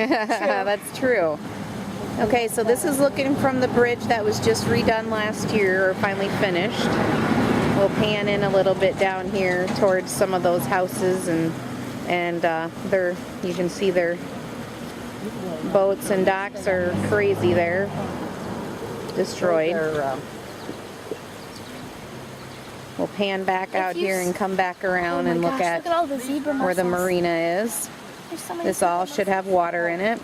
That's true. Okay, so this is looking from the bridge that was just redone last year, or finally finished. We'll pan in a little bit down here towards some of those houses, and you can see their boats and docks are crazy there, destroyed. We'll pan back out here and come back around and look at all the zebra where the mussels. marina is. There's so many This all should have water in it.